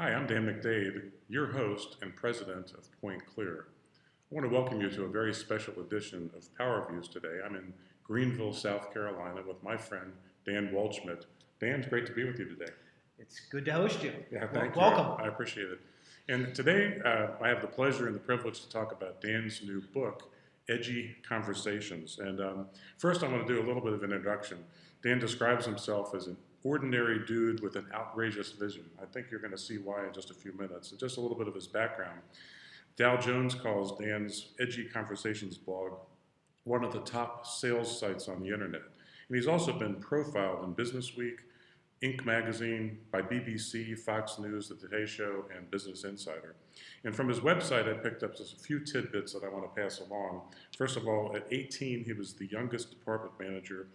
Hi, I'm Dan McDade, your host and president of PointClear. I want to welcome you to a very special edition of PowerViews today. I'm in Greenville, South Carolina with my friend Dan Waldschmidt. Dan, it's great to be with you today. It's good to host you. Yeah, thank you. Welcome. I appreciate it. And today I have the pleasure and the privilege to talk about Dan's new book, Edgy Conversations. And first I want to do a little bit of an introduction. Dan describes himself as an ordinary dude with an outrageous vision. I think you're going to see why in just a few minutes. And just a little bit of his background. Dow Jones calls Dan's Edgy Conversations blog one of the top sales sites on the internet. And he's also been profiled in Businessweek, Inc. magazine, by BBC, Fox News, The Today Show, and Business Insider. And from his website, I picked up just a few tidbits that I want to pass along. First of all, at 18, he was the youngest department manager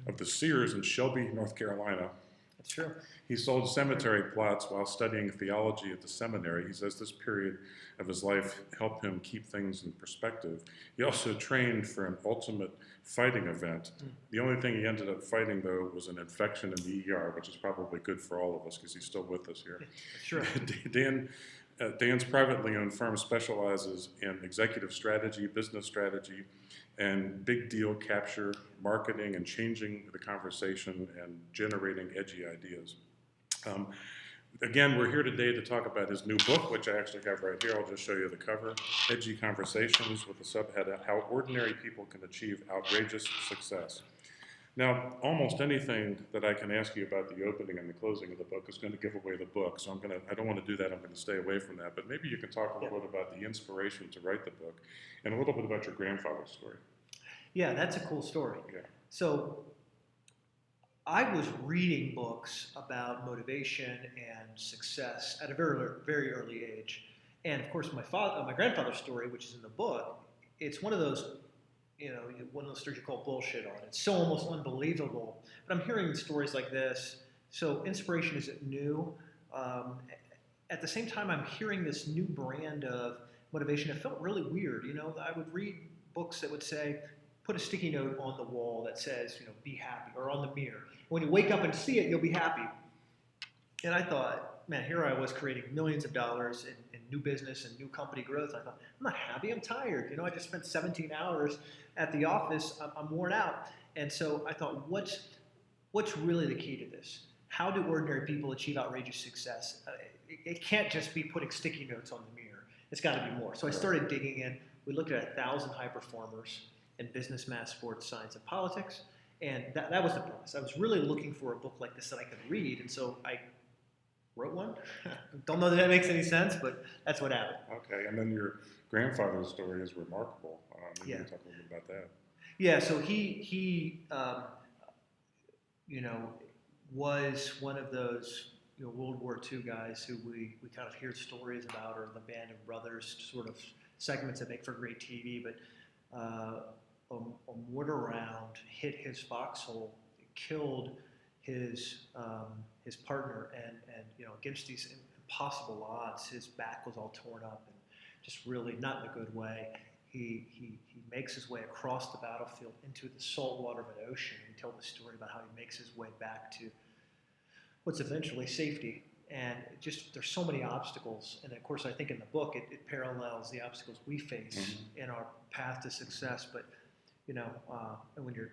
of the Sears in Shelby, North Carolina. That's true. He sold cemetery plots while studying theology at the seminary. He says this period of his life helped him keep things in perspective. He also trained for an ultimate fighting event. The only thing he ended up fighting, though, was an infection in the ER, which is probably good for all of us because he's still with us here. Sure. Dan's privately owned firm specializes in executive strategy, business strategy, and big deal capture, marketing, and changing the conversation and generating edgy ideas. Again, we're here today to talk about his new book, which I actually have right here. I'll just show you the cover. Edgy Conversations, with the subhead, How Ordinary People Can Achieve Outrageous Success. Now, almost anything that I can ask you about the opening and the closing of the book is going to give away the book, so I don't want to do that. I'm going to stay away from that. But maybe you can talk a little bit about the inspiration to write the book and a little bit about your grandfather's story. Yeah, that's a cool story. Yeah. So I was reading books about motivation and success at a very, very early age. And of course, my grandfather's story, which is in the book, it's one of those, one of those stories you call bullshit on. It's so almost unbelievable. But I'm hearing stories like this. So inspiration isn't new. At the same time, I'm hearing this new brand of motivation. It felt really weird. I would read books that would say, put a sticky note on the wall that says, be happy, or on the mirror. When you wake up and see it, you'll be happy. And I thought, man, here I was creating millions of dollars in new business and new company growth. I thought, I'm not happy, I'm tired. I just spent 17 hours at the office, I'm worn out. And so I thought, what's really the key to this? How do ordinary people achieve outrageous success? It can't just be putting sticky notes on the mirror. It's got to be more. So I started digging in. We looked at 1,000 high performers in business, math, sports, science, and politics. And that was the premise. I was really looking for a book like this that I could read. And so I wrote one. Don't know that makes any sense, but that's what happened. Okay, and then your grandfather's story is remarkable. Maybe you can talk a little bit about that. Yeah, so he was one of those World War II guys who we kind of hear stories about, or the Band of Brothers sort of segments that make for great TV, but a mortar round hit his foxhole, killed his partner, and against these impossible odds, his back was all torn up and just really not in a good way. He makes his way across the battlefield into the salt water of an ocean. He tells the story about how he makes his way back to what's eventually safety. And there's so many obstacles. And of course, I think in the book, it parallels the obstacles we face in our path to success. But, and when you're,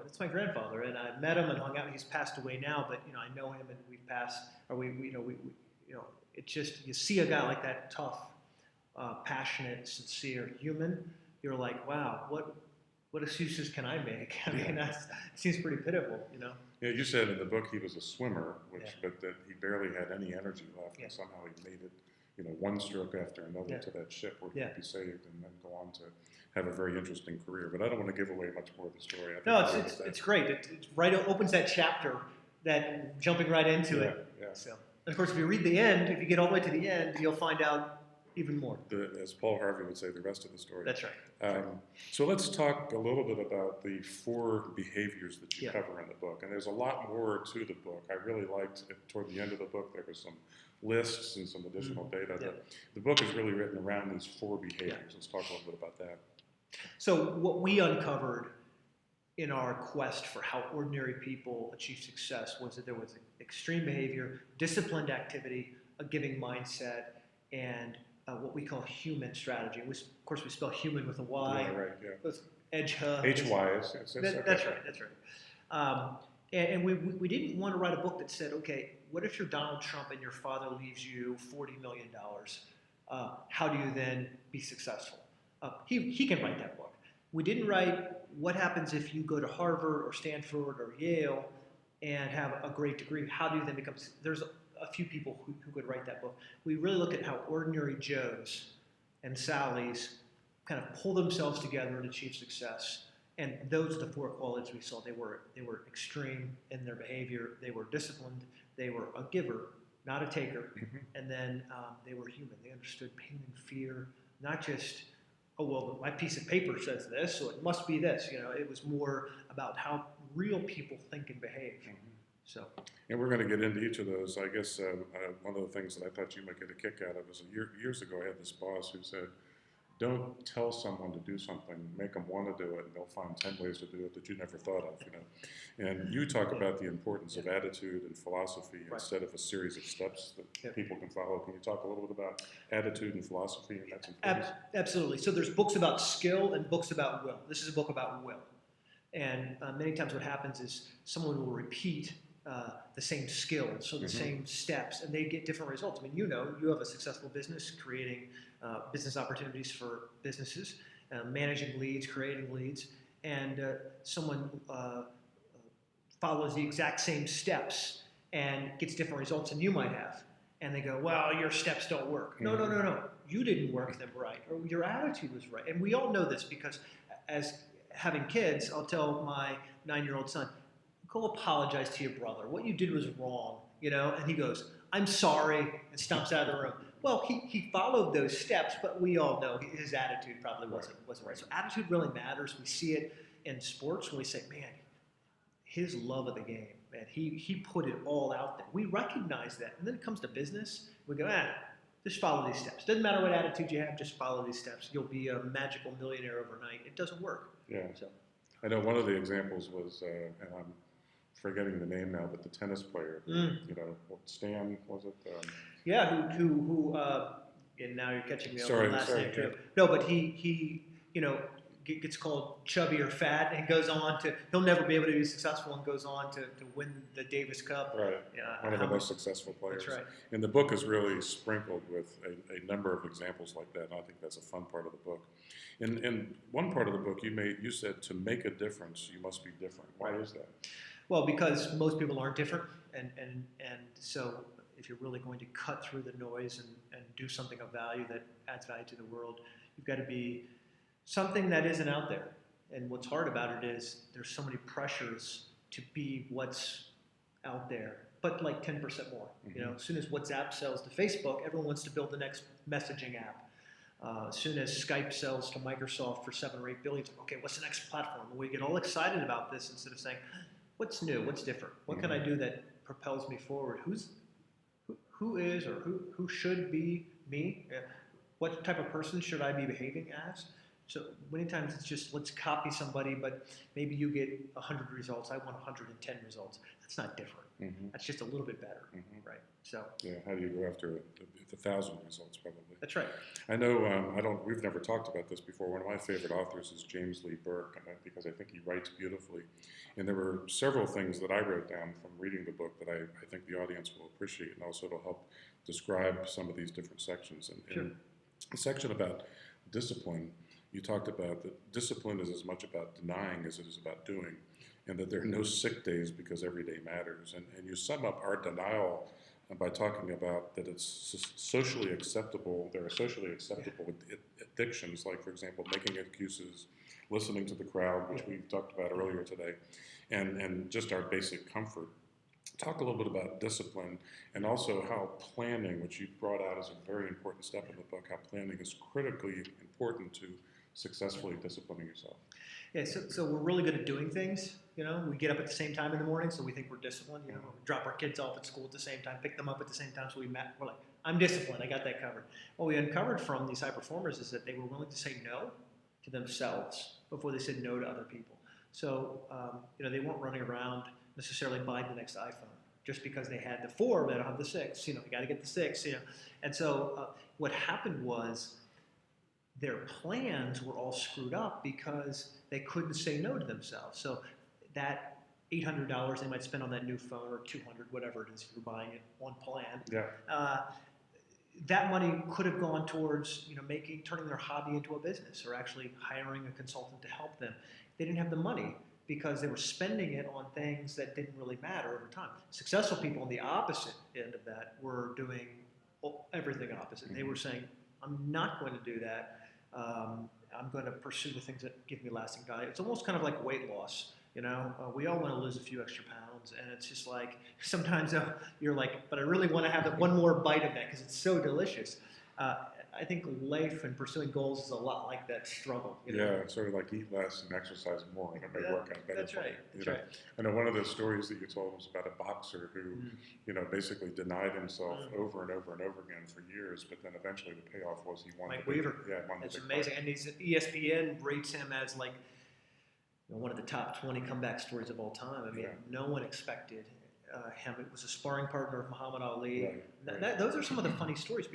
it's my grandfather, and I met him and hung out. He's passed away now, but, I know him, and we've passed, or it's just, you see a guy like that, tough, passionate, sincere, human, you're like, wow, what excuses can I make? I mean, that seems pretty pitiful, Yeah, you said in the book he was a swimmer, but that he barely had any energy left, and somehow he made it, one stroke after another to that ship where he could be saved and then go on to have a very interesting career. But I don't want to give away much more of the story. No, it's great. It opens that chapter, that jumping right into it. Yeah. So, and of course, if you read the end, if you get all the way to the end, you'll find out even more. As Paul Harvey would say, the rest of the story. That's right. So let's talk a little bit about the 4 behaviors that you cover in the book. And there's a lot more to the book. I really liked it. Toward the end of the book, there was some lists and some additional data. But the book is really written around these 4 behaviors. Let's talk a little bit about that. So what we uncovered in our quest for how ordinary people achieve success was that there was extreme behavior, disciplined activity, a giving mindset, and what we call human strategy. Of course, we spell human with a Y. Yeah, right, yeah. Those Edge-ha. HY is, okay. That's right, that's right. And we didn't want to write a book that said, okay, what if you're Donald Trump and your father leaves you $40 million? How do you then be successful? He can write that book. We didn't write what happens if you go to Harvard or Stanford or Yale and have a great degree. How do you then become? There's a few people who could write that book. We really look at how ordinary Joes and Sallys kind of pull themselves together and achieve success. And those are the 4 qualities we saw. They were extreme in their behavior. They were disciplined. They were a giver, not a taker. And then they were human. They understood pain and fear, not just, oh, well, my piece of paper says this, so it must be this. It was more about how real people think and behave. So. And we're going to get into each of those. I guess one of the things that I thought you might get a kick out of is years ago I had this boss who said, don't tell someone to do something, make them want to do it, and they'll find 10 ways to do it that you never thought of. And you talk about the importance of attitude and philosophy instead of a series of steps that people can follow. Can you talk a little bit about attitude and philosophy and that's important? Absolutely. So there's books about skill and books about will. This is a book about will. And many times what happens is someone will repeat the same skills, so the same steps, and they get different results. I mean, you have a successful business creating business opportunities for businesses, managing leads, creating leads, and someone follows the exact same steps and gets different results than you might have. And they go, well, your steps don't work. No. You didn't work them right, or your attitude was right. And we all know this because as having kids, I'll tell my 9-year-old son, go apologize to your brother. What you did was wrong, And he goes, I'm sorry, and stomps out of the room. Well, he followed those steps, but we all know his attitude probably wasn't right. So attitude really matters. We see it in sports when we say, man, his love of the game, man, he put it all out there. We recognize that. And then it comes to business. We go, just follow these steps. Doesn't matter what attitude you have, just follow these steps. You'll be a magical millionaire overnight. It doesn't work. Yeah. So I know one of the examples was, and I'm forgetting the name now, but the tennis player, Stan, was it? Yeah, who and now you're catching me on the last name too. Yeah. No, but he gets called chubby or fat and goes on to, he'll never be able to be successful and goes on to win the Davis Cup. Right, one of the most successful players. That's right. And the book is really sprinkled with a number of examples like that, and I think that's a fun part of the book. In one part of the book, you said to make a difference, you must be different. Why is that? Well, because most people aren't different, and so if you're really going to cut through the noise and do something of value that adds value to the world, you've got to be something that isn't out there. And what's hard about it is there's so many pressures to be what's out there, but like 10% more. As soon as WhatsApp sells to Facebook, everyone wants to build the next messaging app. As soon as Skype sells to Microsoft for $7 or $8 billion, okay, what's the next platform? And we get all excited about this instead of saying, what's new? What's different? What can I do that propels me forward? Who is or who should be me? What type of person should I be behaving as? So many times it's just let's copy somebody, but maybe you get 100 results. I want 110 results. That's not different. That's just a little bit better, right? So yeah, how do you go after the 1,000 results? Probably. That's right. I know. We've never talked about this before. One of my favorite authors is James Lee Burke, because I think he writes beautifully. And there were several things that I wrote down from reading the book that I think the audience will appreciate, and also it'll help describe some of these different sections. And sure. In the section about discipline, you talked about that discipline is as much about denying as it is about doing, and that there are no sick days because every day matters. And you sum up our denial by talking about that it's socially acceptable. There are socially acceptable addictions, like, for example, making excuses, listening to the crowd, which we've talked about earlier today, and just our basic comfort. Talk a little bit about discipline and also how planning, which you brought out as a very important step in the book, how planning is critically important to successfully disciplining yourself. Yeah, so we're really good at doing things. We get up at the same time in the morning, so we think we're disciplined. We drop our kids off at school at the same time, pick them up at the same time, so we're like, I'm disciplined, I got that covered. What we uncovered from these high performers is that they were willing to say no to themselves before they said no to other people. So, they weren't running around necessarily buying the next iPhone, just because they had the 4, they don't have the 6. You got to get the 6. And so what happened was their plans were all screwed up because they couldn't say no to themselves. So that $800 they might spend on that new phone, or $200, whatever it is, if you're buying it on plan. Yeah. That money could have gone towards turning their hobby into a business, or actually hiring a consultant to help them. They didn't have the money because they were spending it on things that didn't really matter over time. Successful people on the opposite end of that were doing everything opposite. They were saying, I'm not going to do that. I'm going to pursue the things that give me lasting value. It's almost kind of like weight loss. We all want to lose a few extra pounds, and it's just like sometimes you're like, but I really want to have one more bite of that because it's so delicious. I think life and pursuing goals is a lot like that struggle. Yeah, sort of like eat less and exercise more, and it may work out better. That's right. That's right. I know one of the stories that you told was about a boxer who, basically denied himself over and over and over again for years, but then eventually the payoff was he won. Mike Weaver. Won. It's amazing, and ESPN rates him as like one of the top 20 comeback stories of all time. I mean, no one expected him. It was a sparring partner of Muhammad Ali. Right. Those are some of the funny stories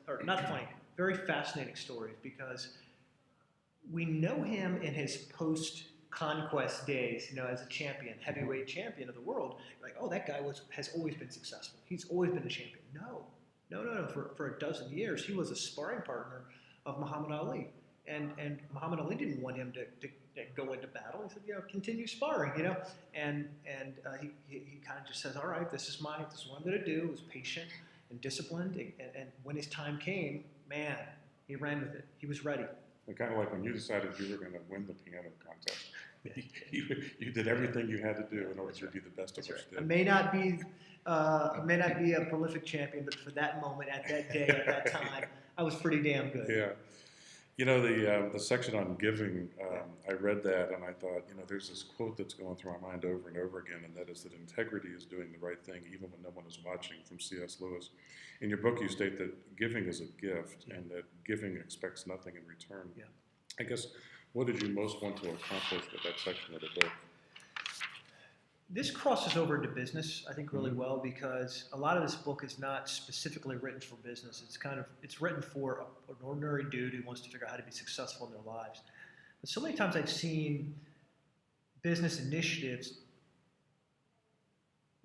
or not funny, very fascinating stories, because we know him in his post-conquest days, as a champion, heavyweight champion of the world. Like, oh, that guy has always been successful. He's always been a champion. No. For a dozen years, he was a sparring partner of Muhammad Ali. And Muhammad Ali didn't want him to go into battle. He said, continue sparring, and he kind of just says, all right, this is what I'm going to do. He was patient and disciplined, and when his time came, man, he ran with it. He was ready. And kind of like when you decided you were going to win the piano contest. You did everything you had to do in order to be the best of us did. I may not be a prolific champion, but for that moment, at that day, at that time, I was pretty damn good. Yeah. The section on giving, I read that and I thought, there's this quote that's going through my mind over and over again, and that is that integrity is doing the right thing even when no one is watching, from C.S. Lewis. In your book, you state that giving is a gift and that giving expects nothing in return. Yeah. I guess, what did you most want to accomplish with that section of the book? This crosses over into business, I think, really well, because a lot of this book is not specifically written for business. It's written for an ordinary dude who wants to figure out how to be successful in their lives. But so many times I've seen business initiatives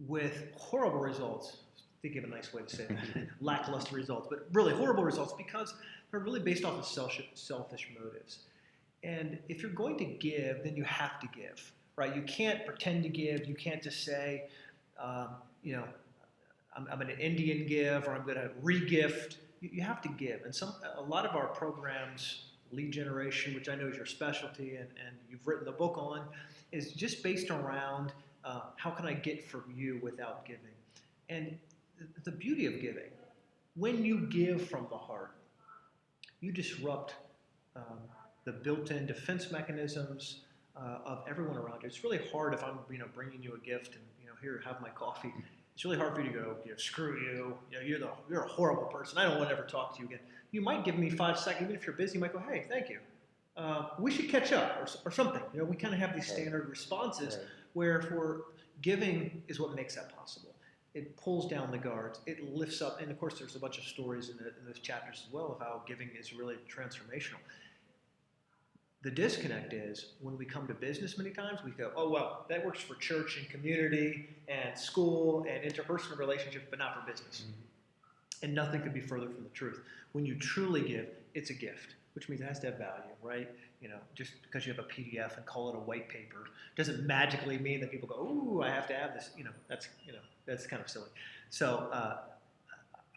with horrible results. Think of a nice way to say it, lackluster results, but really horrible results because they're really based off of selfish motives. And if you're going to give, then you have to give. Right, you can't pretend to give. You can't just say, I'm an Indian give, or I'm going to re-gift. You have to give. And a lot of our programs, lead generation, which I know is your specialty, and you've written the book on, is just based around how can I get from you without giving. And the beauty of giving, when you give from the heart, you disrupt the built-in defense mechanisms of everyone around you. It's really hard if I'm, bringing you a gift and, here, have my coffee. It's really hard for you to go, screw you. You're a horrible person. I don't want to ever talk to you again. You might give me 5 seconds. Even if you're busy, you might go, hey, thank you. We should catch up or something. We kind of have these standard responses where for giving is what makes that possible. It pulls down the guards. It lifts up. And of course, there's a bunch of stories in those chapters as well of how giving is really transformational. The disconnect is when we come to business many times, we go, oh, well, that works for church and community and school and interpersonal relationships, but not for business. And nothing could be further from the truth. When you truly give, it's a gift, which means it has to have value, right? Just because you have a PDF and call it a white paper doesn't magically mean that people go, ooh, I have to have this. That's kind of silly. So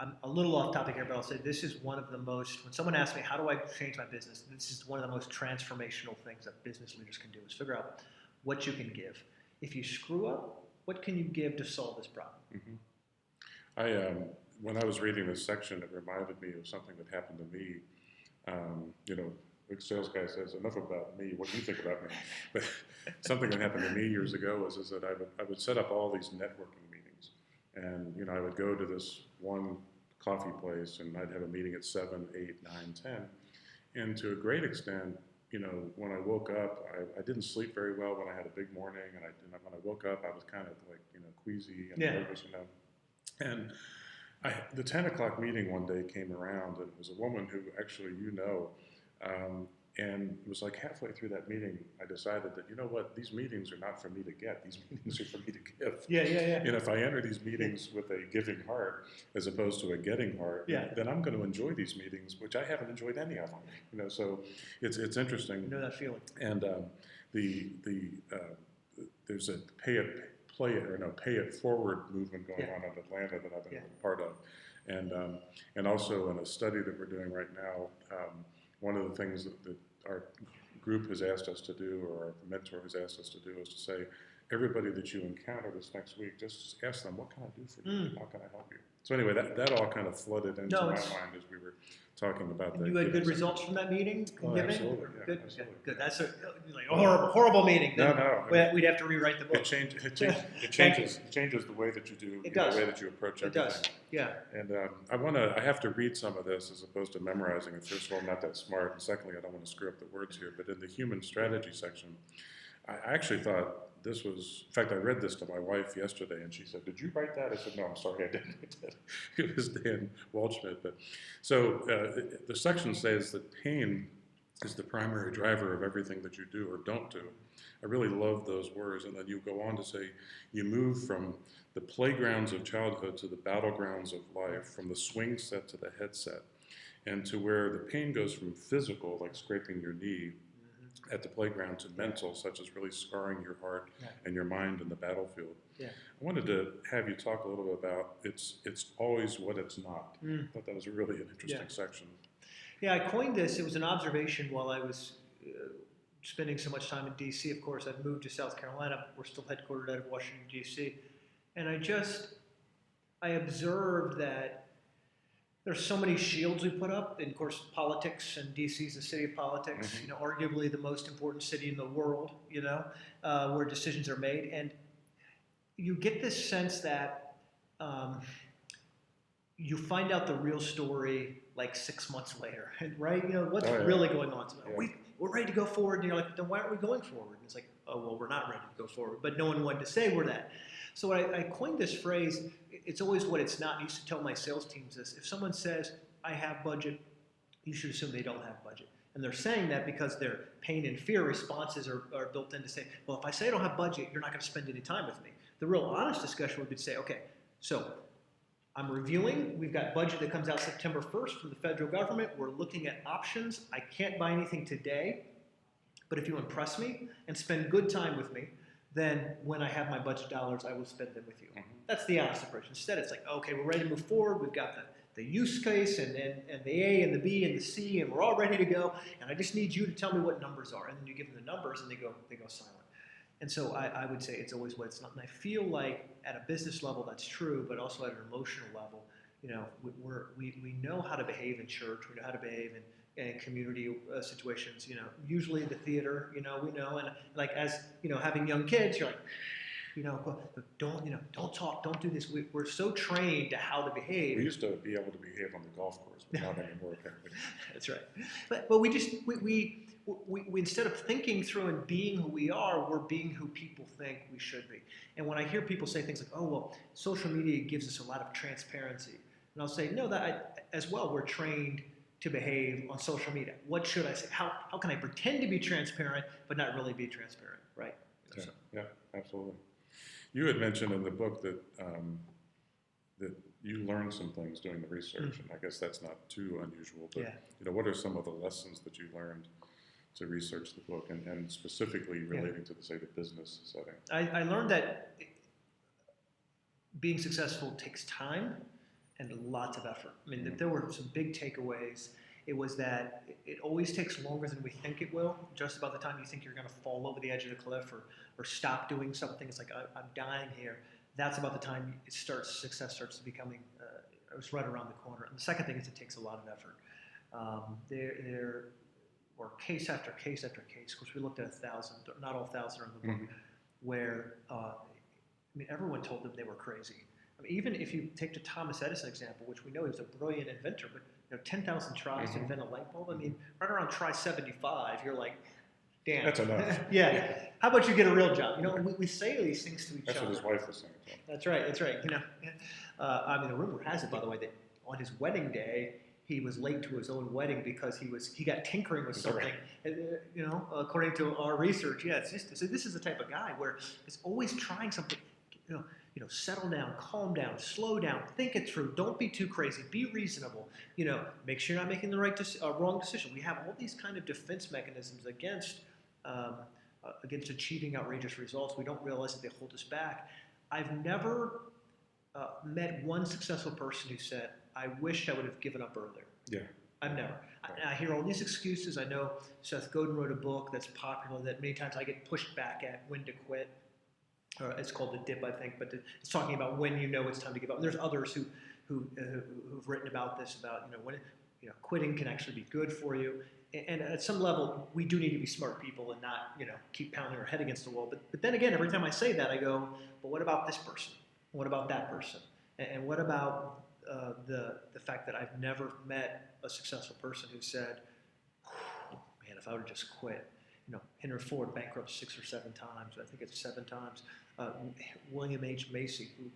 I'm a little off topic here, but I'll say this is one of the most, when someone asks me, how do I change my business? This is one of the most transformational things that business leaders can do is figure out what you can give. If you screw up, what can you give to solve this problem? Mm-hmm. When I was reading this section, it reminded me of something that happened to me. The sales guy says, enough about me, what do you think about me? But something that happened to me years ago is that I would set up all these networking meetings. And, I would go to this one coffee place and I'd have a meeting at 7, 8, 9, 10. And to a great extent, when I woke up, I didn't sleep very well when I had a big morning, and when I woke up, I was kind of like, queasy and nervous, And the 10 o'clock meeting one day came around, and it was a woman who actually, and it was like halfway through that meeting, I decided that, these meetings are not for me to get, these meetings are for me to give. Yeah. And if I enter these meetings with a giving heart as opposed to a getting heart, then I'm going to enjoy these meetings, which I haven't enjoyed any of them. So it's interesting. I know that feeling. And there's a pay it forward movement going on in Atlanta that I've been a part of, and also in a study that we're doing right now. One of the things that our group has asked us to do, or our mentor has asked us to do, is to say, everybody that you encounter this next week, just ask them, what can I do for you? How can I help you? So anyway, that all kind of flooded into my mind as we were talking about that. You had good results from that meeting? Absolutely. Yeah, good. absolutely. Good. That's a horrible meeting. No. We'd have to rewrite the book. It changes the way that you do, the way that you approach everything. It does. Yeah. And I have to read some of this as opposed to memorizing it. First of all, I'm not that smart, and secondly, I don't want to screw up the words here. But in the human strategy section, I actually thought this was, in fact, I read this to my wife yesterday, and she said, "Did you write that?" I said, "No, I'm sorry, I didn't write that. It was Dan Waldschmidt." But so the section says that pain is the primary driver of everything that you do or don't do. I really love those words. And then you go on to say, you move from the playgrounds of childhood to the battlegrounds of life, from the swing set to the headset, and to where the pain goes from physical, like scraping your knee at the playground, to mental, such as really scarring your heart and your mind in the battlefield. I wanted to have you talk a little bit about it's always what it's not. I thought that was really an interesting section. Yeah, I coined this. It was an observation while I was spending so much time in D.C. Of course, I've moved to South Carolina. We're still headquartered out of Washington, D.C. And I observed that there's so many shields we put up. And of course, politics, and D.C. is a city of politics, arguably the most important city in the world, where decisions are made. And you get this sense that you find out the real story like 6 months later, right? What's really going on? So we're ready to go forward. And you're like, then why aren't we going forward? And it's like, oh, well, we're not ready to go forward. But no one wanted to say we're that. So I coined this phrase, it's always what it's not. I used to tell my sales teams this. If someone says, I have budget, you should assume they don't have budget. And they're saying that because their pain and fear responses are built in to say, well, if I say I don't have budget, you're not going to spend any time with me. The real honest discussion would be to say, okay, so I'm reviewing. We've got budget that comes out September 1st from the federal government. We're looking at options. I can't buy anything today, but if you impress me and spend good time with me, then when I have my budget dollars, I will spend them with you. That's the honest approach. Instead, it's like, okay, we're ready to move forward. We've got the use case and the A and the B and the C, and we're all ready to go. And I just need you to tell me what numbers are. And then you give them the numbers, and they go silent. And so I would say it's always what it's not. And I feel like at a business level that's true, but also at an emotional level, we know how to behave in church. We know how to behave in community situations. Usually the theater. We know, and like as having young kids, you're like, don't talk, don't do this. We're so trained to how to behave. We used to be able to behave on the golf course, but not anymore, apparently. That's right. But we instead of thinking through and being who we are, we're being who people think we should be. And when I hear people say things like, oh, well, social media gives us a lot of transparency. And I'll say, no, as well, we're trained to behave on social media. What should I say? How can I pretend to be transparent but not really be transparent, right? Yeah, absolutely. You had mentioned in the book that that you learned some things doing the research, and I guess that's not too unusual, but what are some of the lessons that you learned to research the book, and specifically relating to, say, the business setting? I learned that being successful takes time and lots of effort. I mean, there were some big takeaways. It was that it always takes longer than we think it will. Just about the time you think you're going to fall over the edge of the cliff or stop doing something, it's like, I'm dying here. That's about the time success starts to becoming, it was right around the corner. And the second thing is it takes a lot of effort. There were case after case after case. Of course, we looked at 1,000, not all 1,000 are in the book, where everyone told them they were crazy. I mean, even if you take the Thomas Edison example, which we know he was a brilliant inventor, but 10,000 tries to invent a light bulb. I mean, right around try 75, you're like, damn. That's enough. Yeah. How about you get a real job? We say these things to each That's other. what his wife was saying. So. That's right. I mean, the rumor has it, by the way, that on his wedding day, he was late to his own wedding because he got tinkering with something. According to our research, so this is the type of guy where he's always trying something. Settle down, calm down, slow down, think it through. Don't be too crazy. Be reasonable. Make sure you're not making the wrong decision. We have all these kind of defense mechanisms against achieving outrageous results. We don't realize that they hold us back. I've never met one successful person who said, I wished I would have given up earlier. Yeah. I've never. Right. I hear all these excuses. I know Seth Godin wrote a book that's popular that many times I get pushed back at, when to quit. It's called The Dip, I think, but it's talking about when it's time to give up. And there's others who've written about this, about when quitting can actually be good for you. And at some level, we do need to be smart people and not keep pounding our head against the wall. But then again, every time I say that, I go, but what about this person? What about that person? And what about the fact that I've never met a successful person who said, man, if I would have just quit. Henry Ford bankrupt 6 or 7 times. I think it's 7 times. William H. Macy, who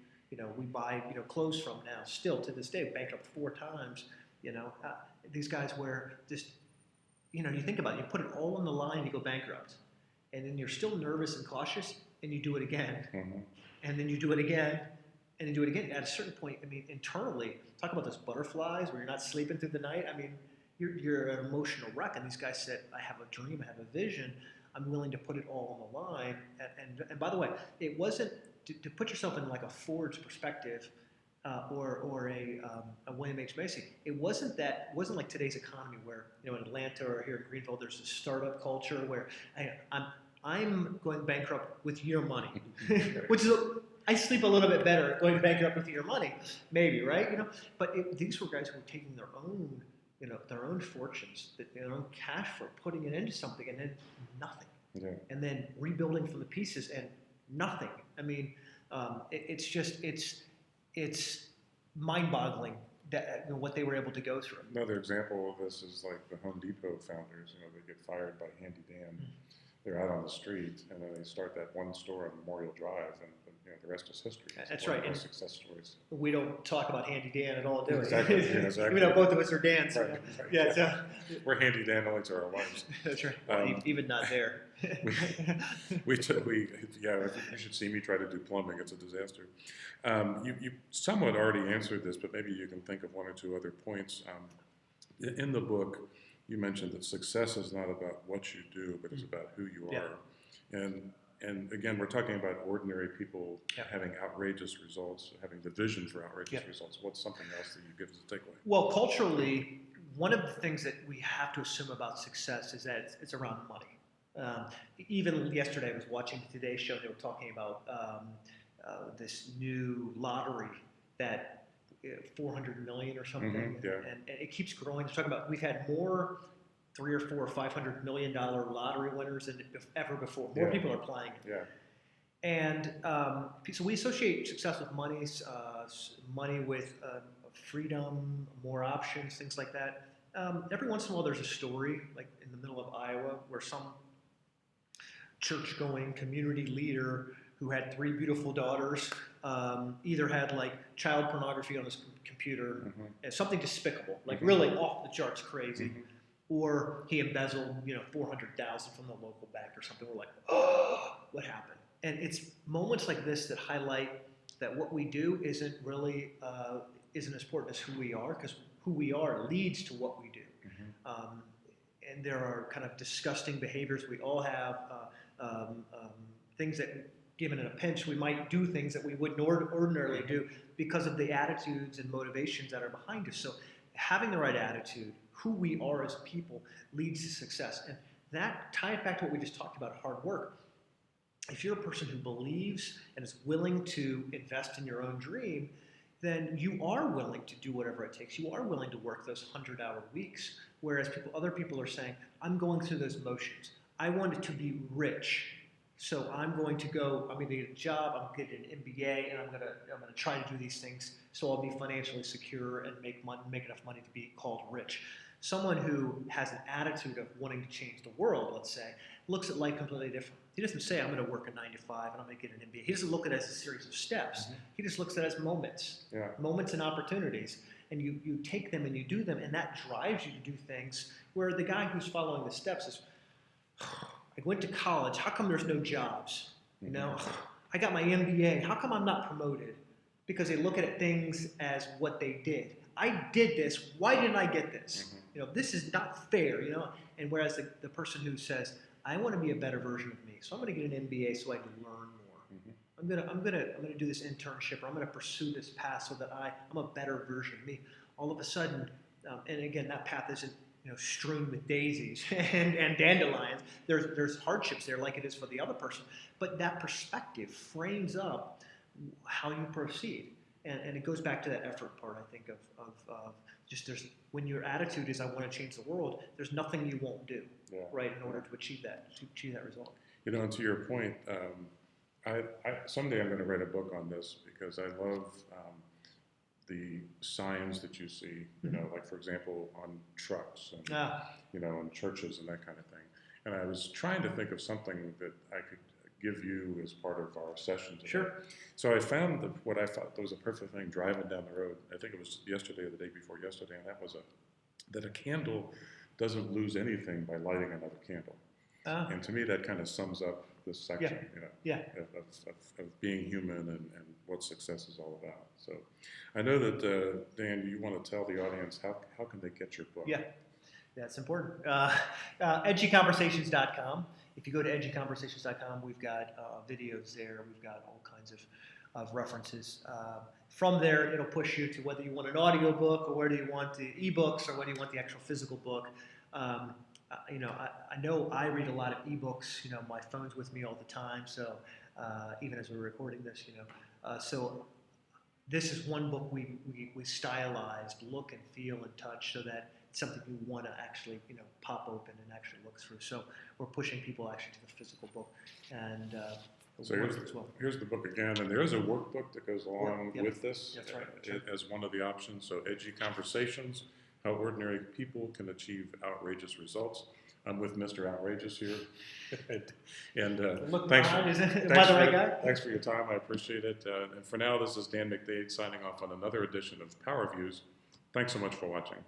we buy clothes from now, still to this day bankrupt 4 times. These guys where just you think about it, you put it all on the line, you go bankrupt, and then you're still nervous and cautious, and you do it again, and then you do it again, and then do it again. At a certain point, I mean, internally, talk about those butterflies where you're not sleeping through the night. I mean, you're an emotional wreck. And these guys said, I have a dream, I have a vision. I'm willing to put it all on the line. And by the way, it wasn't to put yourself in like a Ford's perspective or a William H. Macy. It wasn't like today's economy where in Atlanta or here in Greenville, there's a startup culture where I'm going bankrupt with your money, which is I sleep a little bit better going bankrupt with your money, maybe, right? But these were guys who were taking their own fortunes, their own cash flow, putting it into something, and then nothing, and then rebuilding from the pieces and nothing. I mean, it's mind-boggling that what they were able to go through. Another example of this is like the Home Depot founders. They get fired by Handy Dan. They're out on the street, and then they start that one store on Memorial Drive, and the rest is history. That's right. And success stories. We don't talk about Handy Dan at all, do we? Exactly. Exactly. Both of us are Dans. Right. Yeah. So. We're Handy Dan only to our wives. That's right. Even not there. You should see me try to do plumbing. It's a disaster. You somewhat already answered this, but maybe you can think of 1 or 2 other points. In the book, you mentioned that success is not about what you do, but it's about who you are. And again, we're talking about ordinary people having outrageous results, having the vision for outrageous results. What's something else that you give as a takeaway? Well, culturally, one of the things that we have to assume about success is that it's around money. Even yesterday, I was watching the Today Show. They were talking about this new lottery that 400 million or something, and it keeps growing. They're talking about we've had more $300 or $400 or $500 million lottery winners than ever before. More people are playing. And so we associate success with money with freedom, more options, things like that. Every once in a while, there's a story, like in the middle of Iowa, where some church-going community leader who had 3 beautiful daughters either had like child pornography on his computer, and something despicable, like really off the charts crazy. Or he embezzled, $400,000 from the local bank or something. We're like, oh, what happened? And it's moments like this that highlight that what we do isn't really isn't as important as who we are, because who we are leads to what we do. And there are kind of disgusting behaviors we all have, things that, given in a pinch, we might do things that we wouldn't ordinarily do because of the attitudes and motivations that are behind us. So having the right attitude, who we are as people, leads to success. And that, tie it back to what we just talked about, hard work. If you're a person who believes and is willing to invest in your own dream, then you are willing to do whatever it takes. You are willing to work those 100-hour weeks, whereas other people are saying, I'm going through those motions. I wanted to be rich, So I'm going to get a job, I'm going to get an MBA, and I'm going to try to do these things so I'll be financially secure and make enough money to be called rich. Someone who has an attitude of wanting to change the world, let's say, looks at life completely different. He doesn't say, I'm going to work a 9 to 5 and I'm going to get an MBA. He doesn't look at it as a series of steps. Mm-hmm. He just looks at it as moments, moments and opportunities. And you take them and you do them, and that drives you to do things where the guy who's following the steps is, I went to college, how come there's no jobs? You know, I got my MBA, how come I'm not promoted? Because they look at things as what they did. I did this, why didn't I get this? Mm-hmm. You know, this is not fair, you know? And whereas the person who says, I want to be a better version of me, so I'm going to get an MBA so I can learn more. I'm gonna do this internship, or I'm gonna pursue this path so that I'm a better version of me. All of a sudden, and again, that path isn't strewn with daisies and dandelions. There's hardships there, like it is for the other person. But that perspective frames up how you proceed, and it goes back to that effort part. I think of just when your attitude is I want to change the world, there's nothing you won't do, right, in order to achieve that result. And to your point. Someday I'm going to write a book on this because I love the signs that you see, like for example on trucks and on churches and that kind of thing. And I was trying to think of something that I could give you as part of our session today. Sure. So I found what I thought was a perfect thing driving down the road. I think it was yesterday or the day before yesterday, and that was that a candle doesn't lose anything by lighting another candle. And to me, that kind of sums up this section, of being human and what success is all about. So I know that, Dan, you want to tell the audience how can they get your book? Yeah, that's important. EdgyConversations.com. If you go to EdgyConversations.com, we've got videos there. We've got all kinds of references. From there, it'll push you to whether you want an audio book or whether you want the ebooks or whether you want the actual physical book. I know I read a lot of ebooks. My phone's with me all the time, so even as we're recording this, so this is one book we stylized, look and feel and touch, so that it's something you want to actually pop open and actually look through. So we're pushing people actually to the physical book and so here's the book again, and there is a workbook that goes along with this. That's right. As one of the options. So Edgy Conversations. How ordinary people can achieve outrageous results. I'm with Mr. Outrageous here. And thanks for your time. I appreciate it. And for now, this is Dan McDade signing off on another edition of PowerViews. Thanks so much for watching.